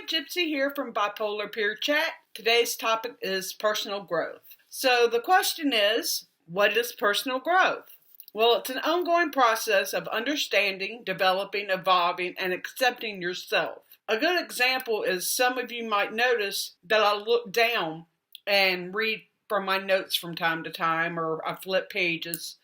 Gypsy here from Bipolar Peer Chat. Today's topic is personal growth. So the question is, what is personal growth? Well, it's an ongoing process of understanding, developing, evolving, and accepting yourself. A good example is some of you might notice that I look down and read from my notes from time to time, or I flip pages.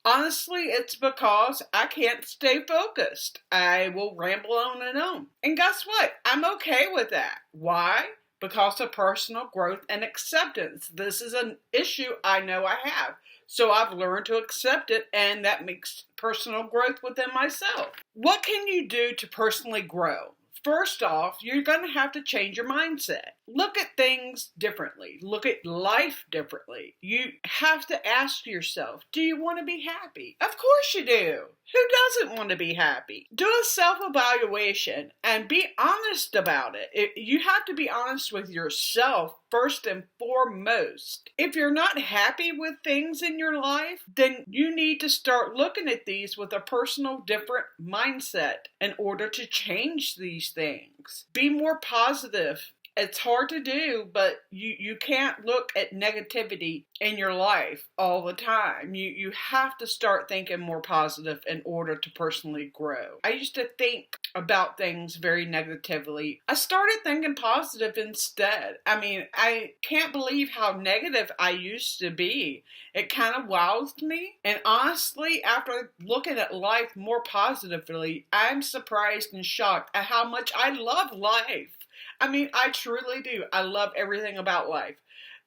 Honestly, it's because I can't stay focused. I will ramble on and on. And guess what? I'm okay with that. Why? Because of personal growth and acceptance. This is an issue I know I have. So I've learned to accept it, and that makes personal growth within myself. What can you do to personally grow? First off, you're going to have to change your mindset. Look at things differently. Look at life differently. You have to ask yourself, do you want to be happy? Of course you do. Who doesn't want to be happy? Do a self-evaluation and be honest about it. You have to be honest with yourself first and foremost. If you're not happy with things in your life, then you need to start looking at these with a personal different mindset in order to change these things. Be more positive. It's hard to do, but you can't look at negativity in your life all the time. You have to start thinking more positive in order to personally grow. I used to think about things very negatively. I started thinking positive instead. I can't believe how negative I used to be. It kind of wowed me. And honestly, after looking at life more positively, I'm surprised and shocked at how much I love life. I truly do. I love everything about life.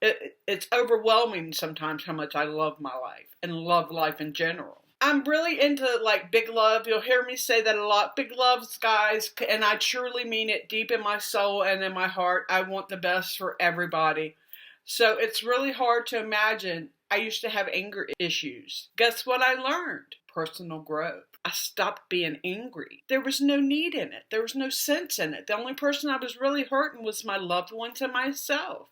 It's overwhelming sometimes how much I love my life and love life in general. I'm really into big love. You'll hear me say that a lot. Big loves, guys, and I truly mean it deep in my soul and in my heart. I want the best for everybody. So it's really hard to imagine. I used to have anger issues. Guess what I learned? Personal growth. I stopped being angry. There was no need in it. There was no sense in it. The only person I was really hurting was my loved ones and myself.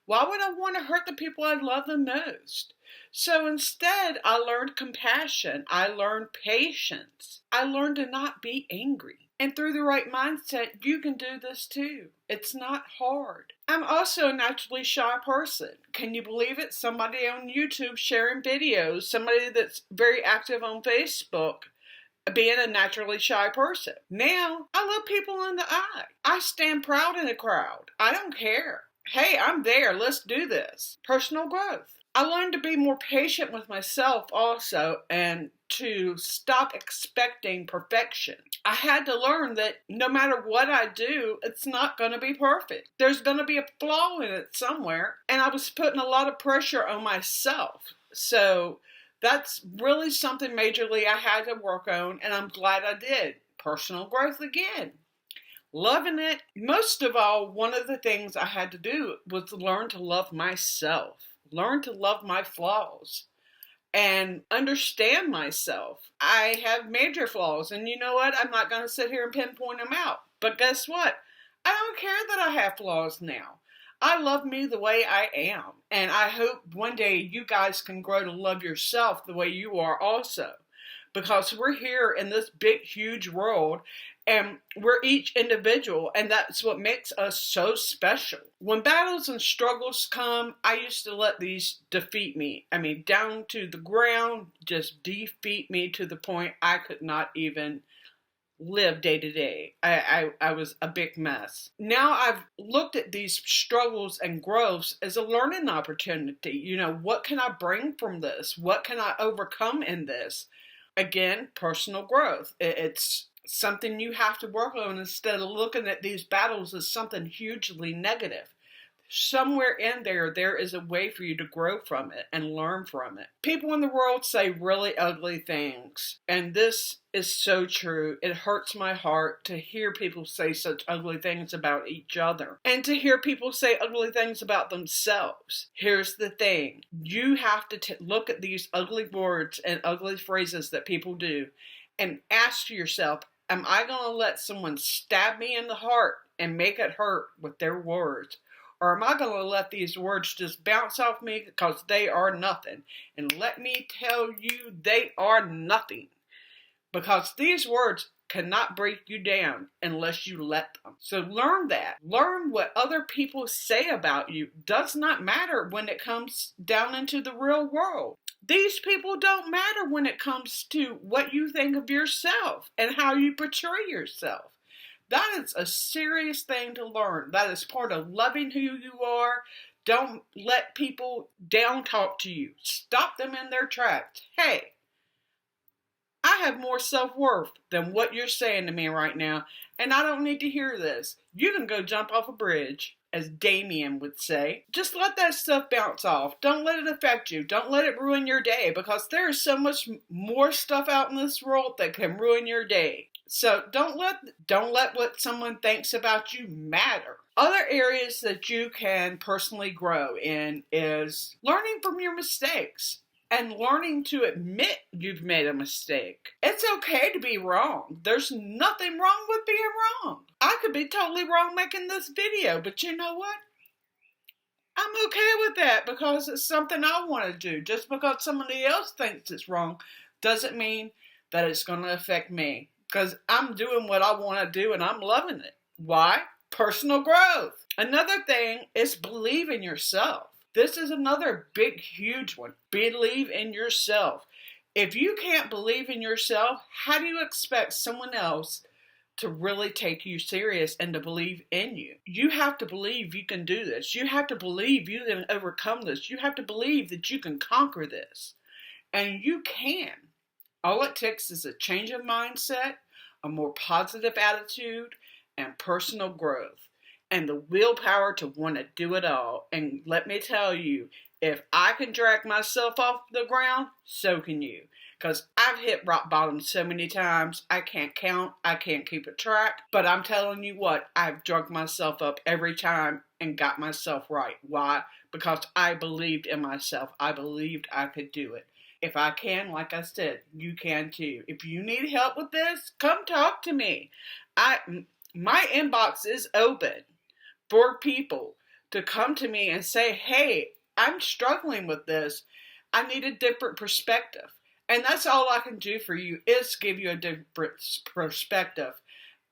Why would I want to hurt the people I love the most? So instead, I learned compassion. I learned patience. I learned to not be angry. And through the right mindset, you can do this too. It's not hard. I'm also a naturally shy person. Can you believe it? Somebody on YouTube sharing videos, somebody that's very active on Facebook, being a naturally shy person. Now, I look people in the eye. I stand proud in a crowd. I don't care. Hey, I'm there. Let's do this. Personal growth. I learned to be more patient with myself also, and to stop expecting perfection. I had to learn that no matter what I do, it's not going to be perfect. There's going to be a flaw in it somewhere, and I was putting a lot of pressure on myself. So that's really something majorly I had to work on, and I'm glad I did. Personal growth again. Loving it. Most of all, one of the things I had to do was learn to love myself. Learn to love my flaws and understand myself. I have major flaws, and you know what? I'm not going to sit here and pinpoint them out. But guess what? I don't care that I have flaws now. I love me the way I am, and I hope one day you guys can grow to love yourself the way you are also. Because we're here in this big, huge world, and we're each individual, and that's what makes us so special. When battles and struggles come, I used to let these defeat me. Down to the ground, just defeat me to the point I could not even live day to day. I was a big mess. Now I've looked at these struggles and growths as a learning opportunity. What can I bring from this? What can I overcome in this? Again, personal growth. It's something you have to work on instead of looking at these battles as something hugely negative. Somewhere in there is a way for you to grow from it and learn from it. People in the world say really ugly things, and this is so true. It hurts my heart to hear people say such ugly things about each other, and to hear people say ugly things about themselves. Here's the thing. You have to look at these ugly words and ugly phrases that people do and ask yourself, am I going to let someone stab me in the heart and make it hurt with their words? Or am I going to let these words just bounce off me because they are nothing? And let me tell you, they are nothing. Because these words cannot break you down unless you let them. So learn that. Learn what other people say about you. Does not matter when it comes down into the real world. These people don't matter when it comes to what you think of yourself and how you portray yourself. That is a serious thing to learn. That is part of loving who you are. Don't let people down talk to you. Stop them in their tracks. Hey, I have more self-worth than what you're saying to me right now, and I don't need to hear this. You can go jump off a bridge, as Damien would say. Just let that stuff bounce off. Don't let it affect you. Don't let it ruin your day, because there is so much more stuff out in this world that can ruin your day. So don't let what someone thinks about you matter. Other areas that you can personally grow in is learning from your mistakes and learning to admit you've made a mistake. It's okay to be wrong. There's nothing wrong with being wrong. I could be totally wrong making this video, but you know what? I'm okay with that because it's something I want to do. Just because somebody else thinks it's wrong doesn't mean that it's going to affect me. Because I'm doing what I want to do and I'm loving it. Why? Personal growth. Another thing is believe in yourself. This is another big, huge one. Believe in yourself. If you can't believe in yourself, how do you expect someone else to really take you serious and to believe in you? You have to believe you can do this. You have to believe you can overcome this. You have to believe that you can conquer this. And you can. All it takes is a change of mindset, a more positive attitude, and personal growth, and the willpower to want to do it all. And let me tell you, if I can drag myself off the ground, so can you. Because I've hit rock bottom so many times, I can't count, I can't keep a track. But I'm telling you what, I've dragged myself up every time and got myself right. Why? Because I believed in myself. I believed I could do it. If I can, like I said, you can too. If you need help with this, come talk to me. My inbox is open for people to come to me and say, hey, I'm struggling with this. I need a different perspective. And that's all I can do for you is give you a different perspective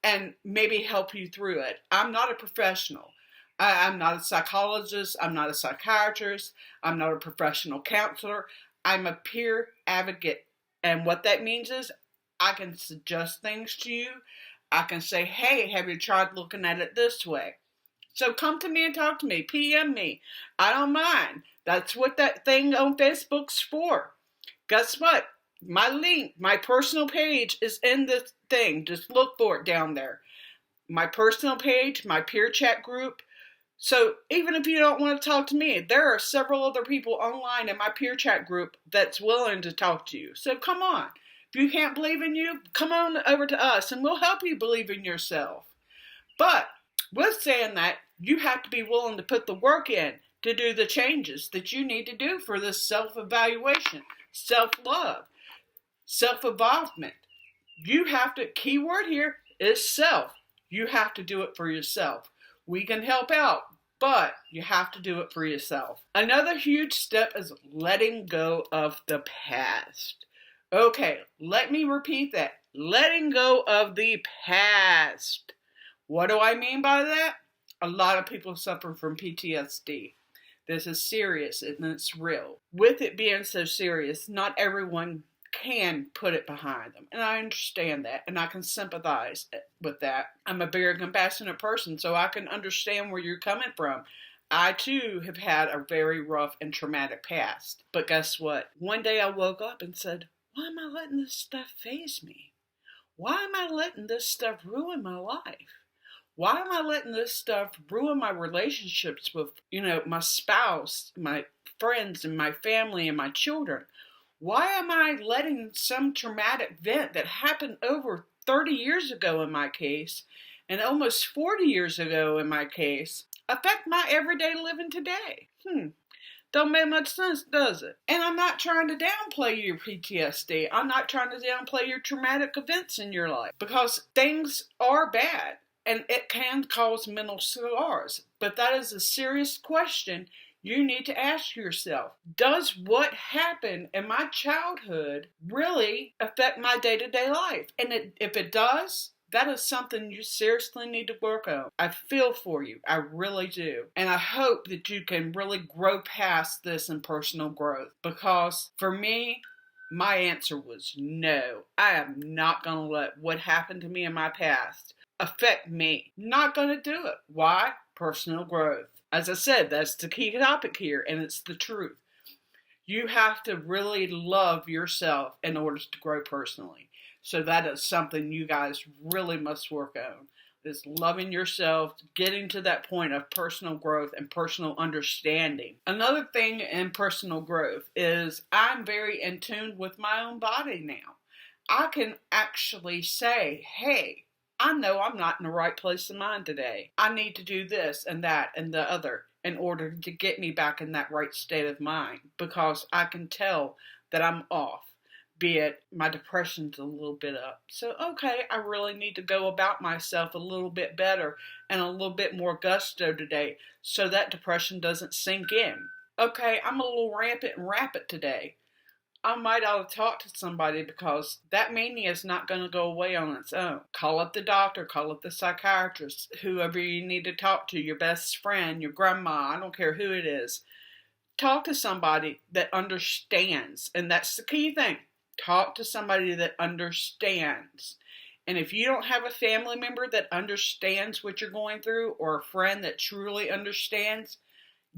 and maybe help you through it. I'm not a professional. I'm not a psychologist. I'm not a psychiatrist. I'm not a professional counselor. I'm a peer advocate, and what that means is I can suggest things to you. I can say, hey, have you tried looking at it this way? So come to me and talk to me. PM me. I don't mind. That's what that thing on Facebook's for. Guess what? My link, my personal page is in this thing. Just look for it down there. My personal page, my peer chat group. So even if you don't want to talk to me, there are several other people online in my peer chat group that's willing to talk to you. So come on. If you can't believe in you, come on over to us and we'll help you believe in yourself. But with saying that, you have to be willing to put the work in to do the changes that you need to do for this self-evaluation, self-love, self-involvement. You have to, keyword here is self. You have to do it for yourself. We can help out, but you have to do it for yourself. Another huge step is letting go of the past. Okay, let me repeat that. Letting go of the past. What do I mean by that? A lot of people suffer from PTSD. This is serious and it's real. With it being so serious, not everyone can put it behind them. And I understand that. And I can sympathize with that. I'm a very compassionate person, so I can understand where you're coming from. I too have had a very rough and traumatic past. But guess what? One day I woke up and said, why am I letting this stuff faze me? Why am I letting this stuff ruin my life? Why am I letting this stuff ruin my relationships with, my spouse, my friends, and my family, and my children? Why am I letting some traumatic event that happened over 30 years ago in my case, and almost 40 years ago in my case, affect my everyday living today? Don't make much sense, does it? And I'm not trying to downplay your PTSD. I'm not trying to downplay your traumatic events in your life, because things are bad and it can cause mental scars. But that is a serious question you need to ask yourself, does what happened in my childhood really affect my day-to-day life? And if it does, that is something you seriously need to work on. I feel for you. I really do. And I hope that you can really grow past this in personal growth. Because for me, my answer was no. I am not going to let what happened to me in my past affect me. Not going to do it. Why? Personal growth. As I said, that's the key topic here, and it's the truth. You have to really love yourself in order to grow personally. So that is something you guys really must work on, is loving yourself, getting to that point of personal growth and personal understanding. Another thing in personal growth is I'm very in tune with my own body now. I can actually say, hey, I know I'm not in the right place of mind today. I need to do this and that and the other in order to get me back in that right state of mind, because I can tell that I'm off. Be it my depression's a little bit up. So, okay, I really need to go about myself a little bit better and a little bit more gusto today so that depression doesn't sink in. Okay, I'm a little rampant and rapid today. I might ought to talk to somebody because that mania is not going to go away on its own. Call up the doctor, call up the psychiatrist, whoever you need to talk to, your best friend, your grandma, I don't care who it is. Talk to somebody that understands, and that's the key thing. Talk to somebody that understands. And if you don't have a family member that understands what you're going through, or a friend that truly understands,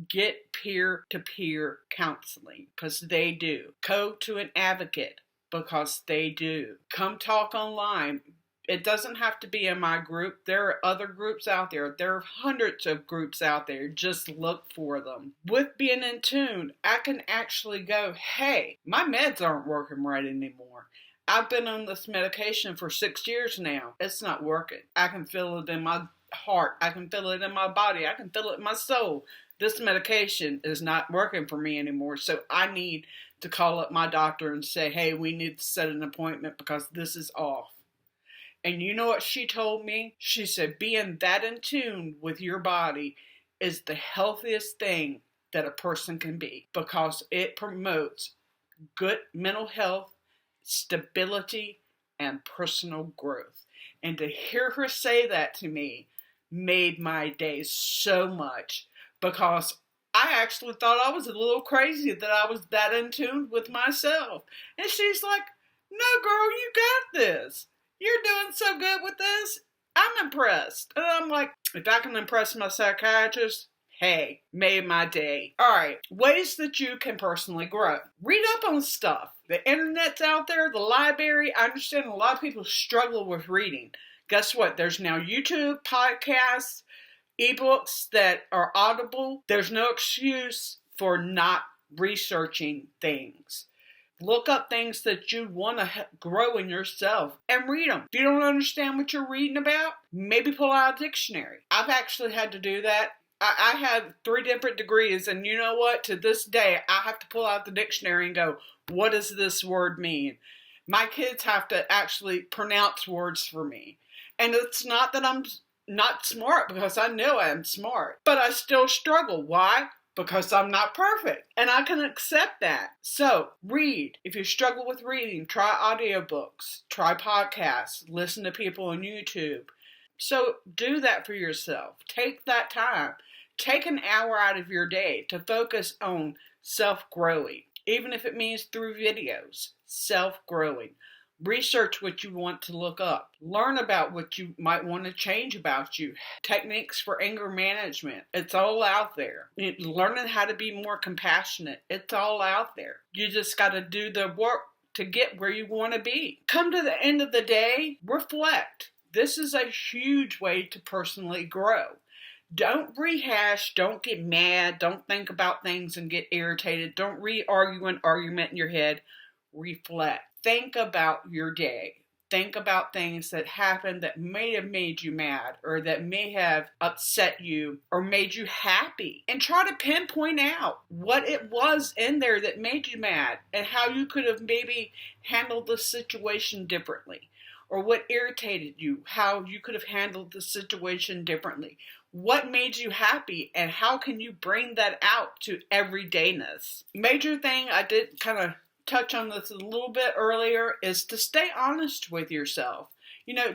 get peer-to-peer counseling, because they do. Go to an advocate, because they do. Come talk online. It doesn't have to be in my group. There are other groups out there. There are hundreds of groups out there. Just look for them. With being in tune, I can actually go, hey, my meds aren't working right anymore. I've been on this medication for 6 years now. It's not working. I can feel it in my heart. I can feel it in my body. I can feel it in my soul. This medication is not working for me anymore. So I need to call up my doctor and say, hey, we need to set an appointment because this is off. And you know what she told me? She said, being that in tune with your body is the healthiest thing that a person can be, because it promotes good mental health, stability, and personal growth. And to hear her say that to me made my day so much, because I actually thought I was a little crazy that I was that in tune with myself. And she's like, no, girl, you got this. You're doing so good with this. I'm impressed. And I'm like, if I can impress my psychiatrist, hey, made my day. All right, ways that you can personally grow. Read up on stuff. The internet's out there, the library. I understand a lot of people struggle with reading. Guess what? There's now YouTube, podcasts, ebooks that are audible. There's no excuse for not researching things. Look up things that you want to grow in yourself and read them. If you don't understand what you're reading about, maybe pull out a dictionary. I've actually had to do that. I have 3 different degrees, and you know what? To this day, I have to pull out the dictionary and go, what does this word mean? My kids have to actually pronounce words for me. And it's not that I'm not smart, because I know I'm smart, but I still struggle. Why? Because I'm not perfect, and I can accept that. So read. If you struggle with reading, try audiobooks, try podcasts, listen to people on YouTube. So do that for yourself. Take that time. Take an hour out of your day to focus on self-growing, even if it means through videos. Self-growing. Research what you want to look up. Learn about what you might want to change about you. Techniques for anger management. It's all out there. Learning how to be more compassionate. It's all out there. You just got to do the work to get where you want to be. Come to the end of the day, reflect. This is a huge way to personally grow. Don't rehash. Don't get mad. Don't think about things and get irritated. Don't re-argue an argument in your head. Reflect. Think about your day. Think about things that happened that may have made you mad, or that may have upset you or made you happy. And try to pinpoint out what it was in there that made you mad and how you could have maybe handled the situation differently. or what irritated you, how you could have handled the situation differently. What made you happy, and how can you bring that out to everydayness? Major thing, I did kind of touch on this a little bit earlier, is to stay honest with yourself.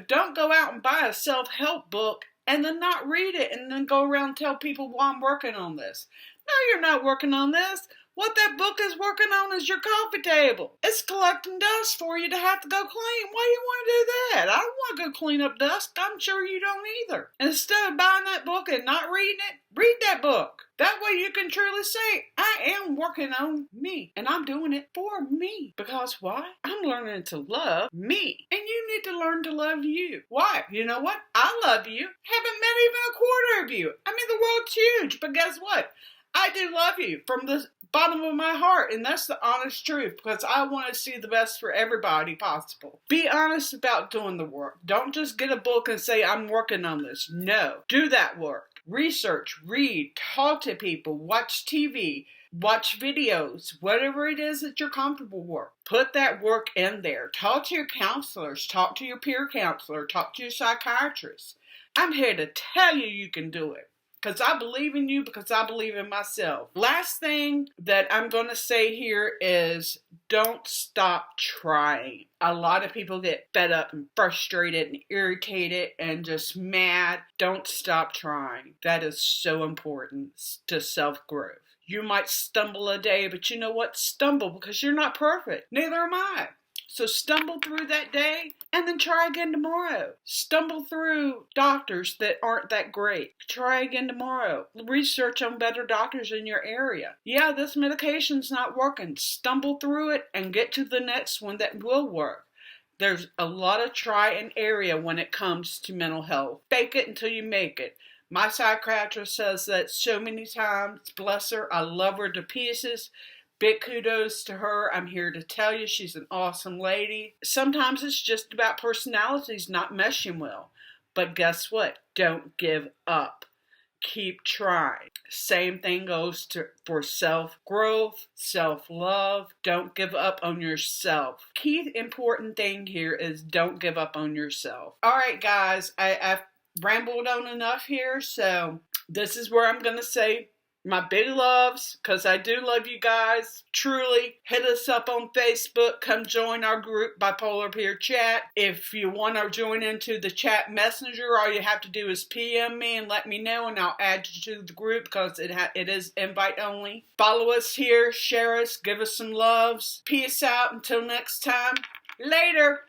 Don't go out and buy a self-help book and then not read it and then go around and tell people, well, I'm working on this. No, you're not working on this. What that book is working on is your coffee table. It's collecting dust for you to have to go clean. Why do you want to do that? I don't want to go clean up dust. I'm sure you don't either. Instead of buying that book and not reading it, read that book. That way you can truly say, I am working on me, and I'm doing it for me. Because why? I'm learning to love me, and you need to learn to love you. Why? You know what? I love you. Haven't met even a quarter of you. I mean, the world's huge, but guess what? I do love you from the bottom of my heart, and that's the honest truth, because I want to see the best for everybody possible. Be honest about doing the work. Don't just get a book and say, I'm working on this. No, do that work. Research, read, talk to people, watch TV, watch videos, whatever it is that you're comfortable with. Put that work in there. Talk to your counselors, talk to your peer counselor, talk to your psychiatrist. I'm here to tell you you can do it. Because I believe in you, because I believe in myself. Last thing that I'm going to say here is don't stop trying. A lot of people get fed up and frustrated and irritated and just mad. Don't stop trying. That is so important to self-growth. You might stumble a day, but you know what? Stumble, because you're not perfect. Neither am I. So stumble through that day and then try again tomorrow. Stumble through doctors that aren't that great. Try again tomorrow. Research on better doctors in your area. Yeah, this medication's not working. Stumble through it and get to the next one that will work. There's a lot of try and error when it comes to mental health. Fake it until you make it. My psychiatrist says that so many times. Bless her. I love her to pieces. Big kudos to her. I'm here to tell you she's an awesome lady. Sometimes it's just about personalities not meshing well. But guess what? Don't give up. Keep trying. Same thing goes for self-growth, self-love. Don't give up on yourself. Key important thing here is don't give up on yourself. All right, guys. I've rambled on enough here. So this is where I'm going to say my big loves, because I do love you guys. Truly, hit us up on Facebook. Come join our group, Bipolar Peer Chat. If you want to join into the chat messenger, all you have to do is PM me and let me know, and I'll add you to the group, because it is invite only. Follow us here, share us, give us some loves. Peace out until next time. Later.